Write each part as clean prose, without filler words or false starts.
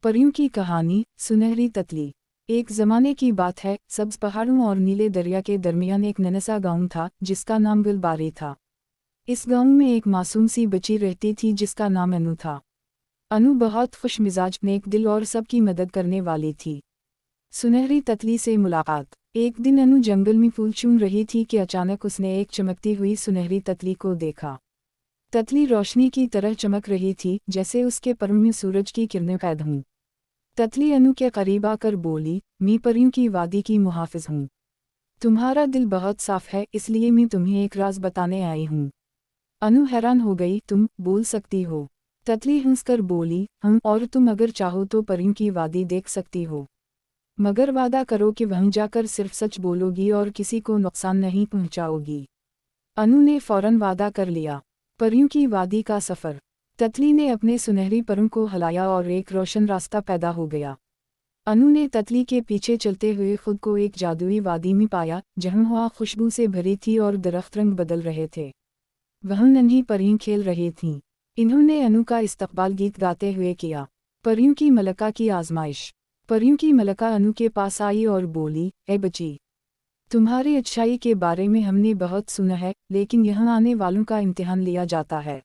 परियों की कहानी। सुनहरी ततली। एक ज़माने की बात है, सब्ज पहाड़ों और नीले दरिया के दरमियान एक नन्हा गांव था जिसका नाम गुलबारी था। इस गांव में एक मासूम सी बच्ची रहती थी जिसका नाम अनु था। अनु बहुत खुश मिजाज, नेक दिल और सबकी मदद करने वाली थी। सुनहरी ततली से मुलाकात। एक दिन अनु जंगल में फूल चुन रही थी कि अचानक उसने एक चमकती हुई सुनहरी ततली को देखा। ततली रोशनी की तरह चमक रही थी, जैसे उसके पर में सूरज की किरणें पैदा हों। ततली अनु के करीब आकर बोली, मैं परियों की वादी की मुहाफिज हूँ। तुम्हारा दिल बहुत साफ है, इसलिए मैं तुम्हें एक राज बताने आई हूँ। अनु हैरान हो गई, तुम बोल सकती हो? ततली हंसकर बोली, और तुम अगर चाहो तो परियों की वादी देख सकती हो, मगर वादा करो कि वहीं जाकर सिर्फ सच बोलोगी और किसी को नुकसान नहीं पहुंचाओगी। अनु ने फौरन वादा कर लिया। परियों की वादी का सफ़र। ततली ने अपने सुनहरी परों को हिलाया और एक रोशन रास्ता पैदा हो गया। अनु ने ततली के पीछे चलते हुए खुद को एक जादुई वादी में पाया, जहाँ हवा खुशबू से भरी थी और दरख्त रंग बदल रहे थे। वहाँ नन्ही परियां खेल रही थीं। इन्होंने अनु का इस्तकबाल गीत गाते हुए किया। परियों की मलका की आजमाइश। परियों की मलका अनु के पास आई और बोली, ए बच्ची, तुम्हारी अच्छाई के बारे में हमने बहुत सुना है, लेकिन यहाँ आने वालों का इम्तिहान लिया जाता है।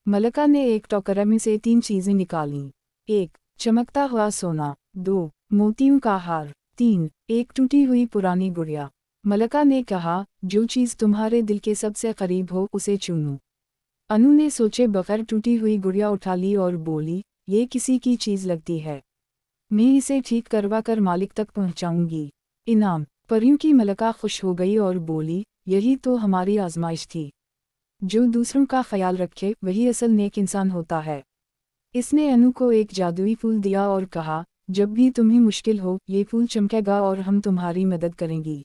मलका ने एक टोकरा में से 3 चीजें निकालीं। 1. चमकता हुआ सोना। 2. मोतियों का हार। 3. एक टूटी हुई पुरानी गुड़िया। मलका ने कहा, जो चीज़ तुम्हारे दिल के सबसे करीब हो उसे चुनो। अनु ने सोचे बगैर टूटी हुई गुड़िया उठा ली और बोली, ये किसी की चीज़ लगती है, मैं इसे ठीक करवा कर मालिक तक पहुँचाऊंगी। इनाम। परियों की मलका खुश हो गई और बोली, यही तो हमारी आजमाइश थी। जो दूसरों का ख्याल रखे वही असल नेक इंसान होता है। इसने अनु को एक जादुई फूल दिया और कहा, जब भी तुम्हें मुश्किल हो ये फूल चमकेगा और हम तुम्हारी मदद करेंगी।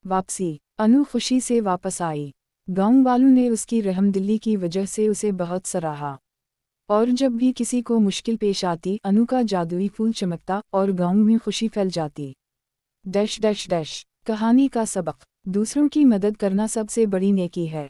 वापसी। अनु खुशी से वापस आई। गांव वालों ने उसकी रहमदिली की वजह से उसे बहुत सराहा, और जब भी किसी को मुश्किल पेश आती अनु का जादुई फूल चमकता और गांव में खुशी फैल जाती। Dash dash dash. कहानी का सबक। दूसरों की मदद करना सबसे बड़ी नेकी है।